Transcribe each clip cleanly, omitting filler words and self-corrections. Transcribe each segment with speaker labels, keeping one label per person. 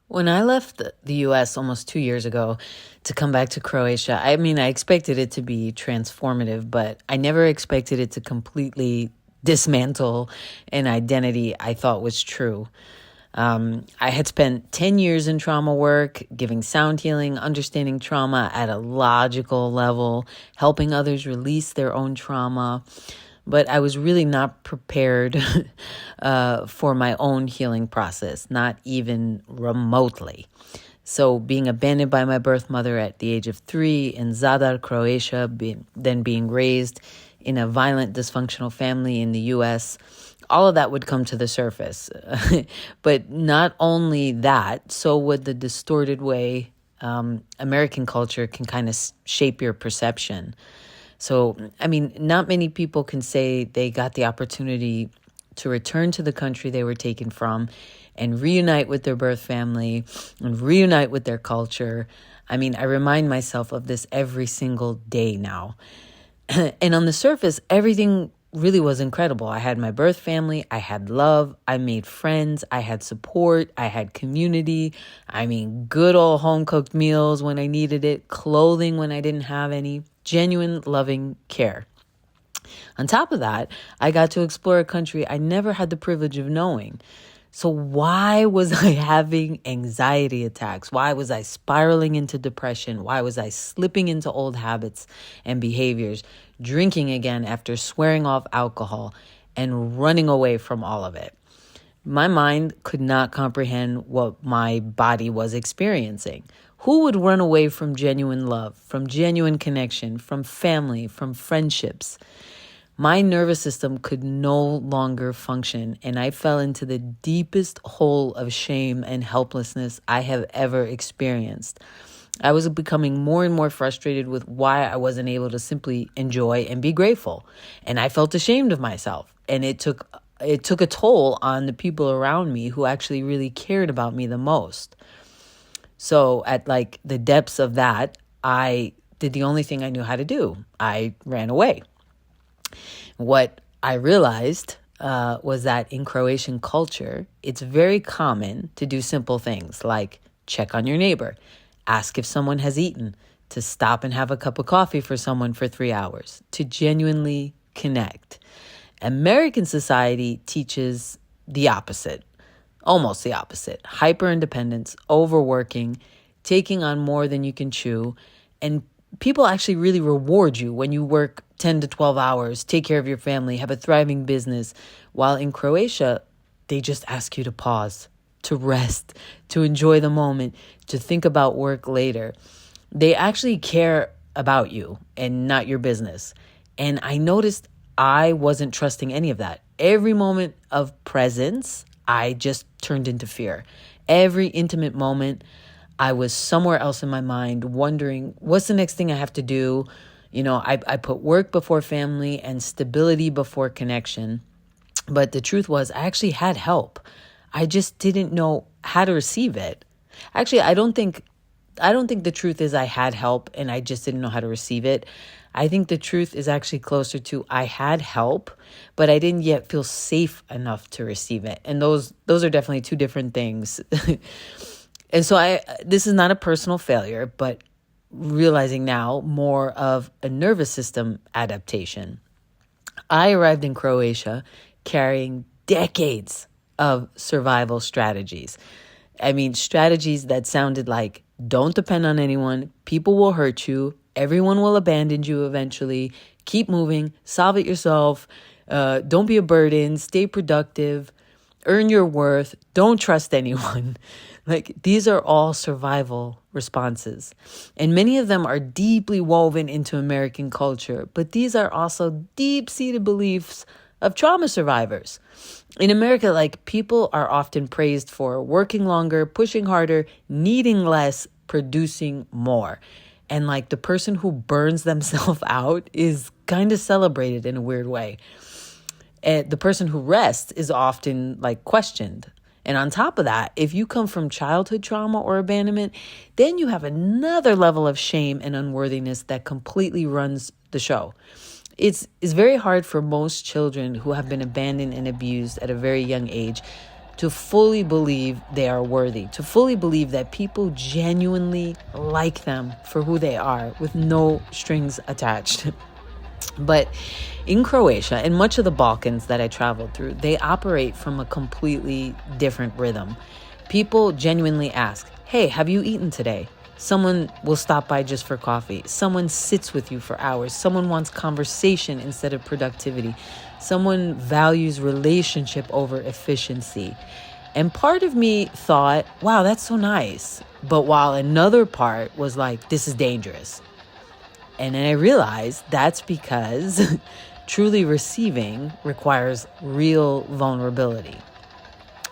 Speaker 1: When I left the US almost 2 years ago to come back to Croatia, I mean, I expected it to be transformative, but I never expected it to completely dismantle an identity I thought was true. I had spent 10 years in trauma work, giving sound healing, understanding trauma at a logical level, helping others release their own trauma. But I was really not prepared for my own healing process, not even remotely. So being abandoned by my birth mother at the age of 3 in Zadar, Croatia, then being raised in a violent, dysfunctional family in the US, all of that would come to the surface. But not only that, so would the distorted way American culture can kind of shape your perception. So, I mean, not many people can say they got the opportunity to return to the country they were taken from and reunite with their birth family and reunite with their culture. I mean, I remind myself of this every single day now. And on the surface, everything really was incredible. I had my birth family, I had love, I made friends, I had support, I had community. I mean, good old home cooked meals when I needed it, clothing when I didn't have any, genuine loving care. On top of that, I got to explore a country I never had the privilege of knowing. So why was I having anxiety attacks? Why was I spiraling into depression? Why was I slipping into old habits and behaviors, drinking again after swearing off alcohol and running away from all of it? My mind could not comprehend what my body was experiencing. Who would run away from genuine love, from genuine connection, from family, from friendships? My nervous system could no longer function, and I fell into the deepest hole of shame and helplessness I have ever experienced. I was becoming more and more frustrated with why I wasn't able to simply enjoy and be grateful. And I felt ashamed of myself. And it took a toll on the people around me who actually really cared about me the most. So at like the depths of that, I did the only thing I knew how to do. I ran away. What I realized was that in Croatian culture, it's very common to do simple things like check on your neighbor, ask if someone has eaten, to stop and have a cup of coffee for someone for 3 hours, to genuinely connect. American society teaches the opposite, almost the opposite: hyper independence, overworking, taking on more than you can chew, and people actually really reward you when you work 10 to 12 hours, take care of your family, have a thriving business. While in Croatia, they just ask you to pause, to rest, to enjoy the moment, to think about work later. They actually care about you and not your business. And I noticed I wasn't trusting any of that. Every moment of presence, I just turned into fear. Every intimate moment, I was somewhere else in my mind wondering, what's the next thing I have to do? You know, I put work before family and stability before connection. But the truth was, I actually had help. I just didn't know how to receive it. Actually, I don't think the truth is I had help and I just didn't know how to receive it. I think the truth is actually closer to I had help, but I didn't yet feel safe enough to receive it. And those are definitely two different things. And so this is not a personal failure, but realizing now more of a nervous system adaptation. I arrived in Croatia carrying decades of survival strategies. I mean, strategies that sounded like, don't depend on anyone, people will hurt you, everyone will abandon you eventually, keep moving, solve it yourself, don't be a burden, stay productive, earn your worth, don't trust anyone. Like, these are all survival responses. And many of them are deeply woven into American culture, but these are also deep-seated beliefs of trauma survivors. In America, like, people are often praised for working longer, pushing harder, needing less, producing more. And like the person who burns themselves out is kind of celebrated in a weird way. And the person who rests is often like questioned. And on top of that, if you come from childhood trauma or abandonment, then you have another level of shame and unworthiness that completely runs the show. It's very hard for most children who have been abandoned and abused at a very young age to fully believe they are worthy, to fully believe that people genuinely like them for who they are with no strings attached. But in Croatia and much of the Balkans that I traveled through, they operate from a completely different rhythm. People genuinely ask, hey, have you eaten today? Someone will stop by just for coffee. Someone sits with you for hours. Someone wants conversation instead of productivity. Someone values relationship over efficiency. And part of me thought, wow, that's so nice. But while another part was like, this is dangerous. And then I realized that's because truly receiving requires real vulnerability.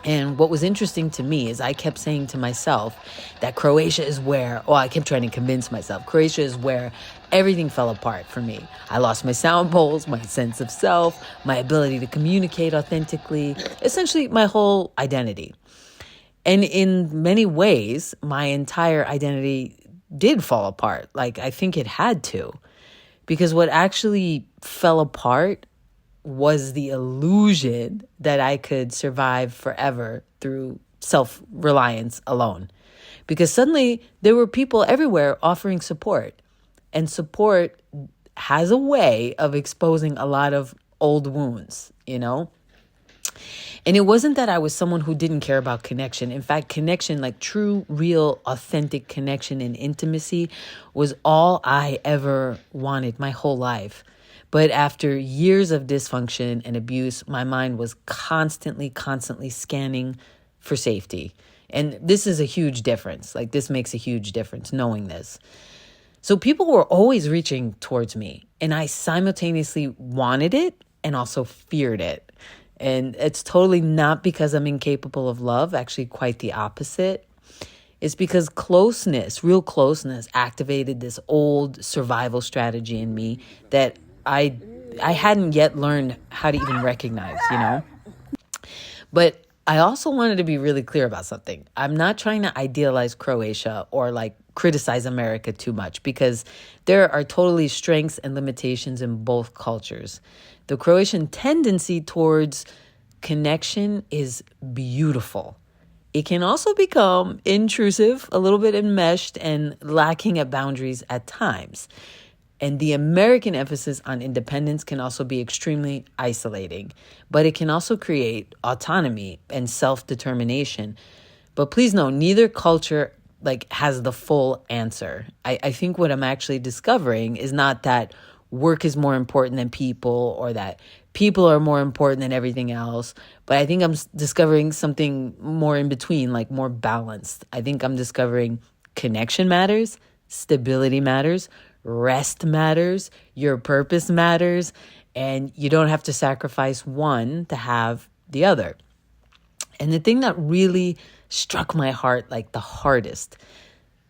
Speaker 1: And what was interesting to me is I kept saying to myself that Croatia is where, I kept trying to convince myself, Croatia is where everything fell apart for me. I lost my sound bowls, my sense of self, my ability to communicate authentically, essentially my whole identity. And in many ways, my entire identity did fall apart. Like, I think it had to. Because what actually fell apart was the illusion that I could survive forever through self-reliance alone. Because suddenly there were people everywhere offering support. And support has a way of exposing a lot of old wounds, you know? And it wasn't that I was someone who didn't care about connection. In fact, connection, like true, real, authentic connection and intimacy, was all I ever wanted my whole life. But after years of dysfunction and abuse, my mind was constantly scanning for safety. And this is a huge difference. Like, this makes a huge difference, knowing this. So people were always reaching towards me, and I simultaneously wanted it and also feared it. And it's totally not because I'm incapable of love, actually quite the opposite. It's because closeness, real closeness, activated this old survival strategy in me that I hadn't yet learned how to even recognize, you know? But I also wanted to be really clear about something. I'm not trying to idealize Croatia or like criticize America too much, because there are totally strengths and limitations in both cultures. The Croatian tendency towards connection is beautiful. It can also become intrusive, a little bit enmeshed, and lacking at boundaries at times. And the American emphasis on independence can also be extremely isolating, but it can also create autonomy and self-determination. But please know, neither culture has the full answer. I think what I'm actually discovering is not that work is more important than people, or that people are more important than everything else. But I think I'm discovering something more in between, like more balanced. I think I'm discovering connection matters, stability matters, rest matters, your purpose matters, and you don't have to sacrifice one to have the other. And the thing that really struck my heart like the hardest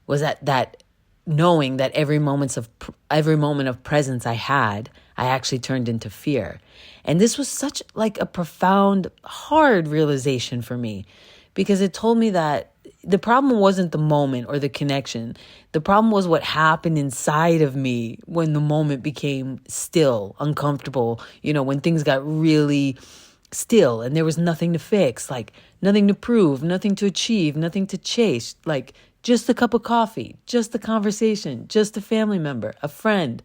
Speaker 1: was that knowing that every moment of presence I had, I actually turned into fear. And this was such like a profound, hard realization for me, because it told me that the problem wasn't the moment or the connection. The problem was what happened inside of me when the moment became still, uncomfortable, when things got really still and there was nothing to fix, like nothing to prove, nothing to achieve, nothing to chase, like just a cup of coffee, just a conversation, just a family member, a friend.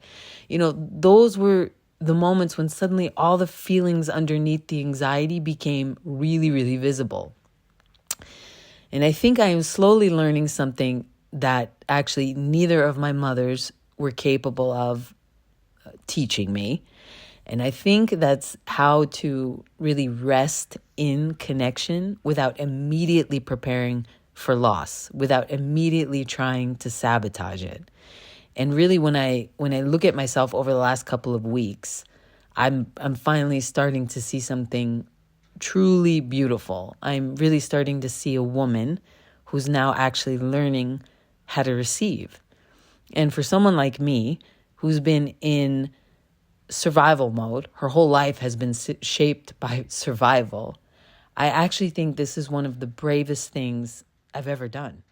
Speaker 1: Those were the moments when suddenly all the feelings underneath the anxiety became really, really visible. And I think I am slowly learning something that actually neither of my mothers were capable of teaching me. And I think that's how to really rest in connection without immediately preparing for loss, without immediately trying to sabotage it. And really, when I look at myself over the last couple of weeks, I'm finally starting to see something truly beautiful. I'm really starting to see a woman who's now actually learning how to receive. And for someone like me, who's been in survival mode, her whole life has been shaped by survival, I actually think this is one of the bravest things I've ever done.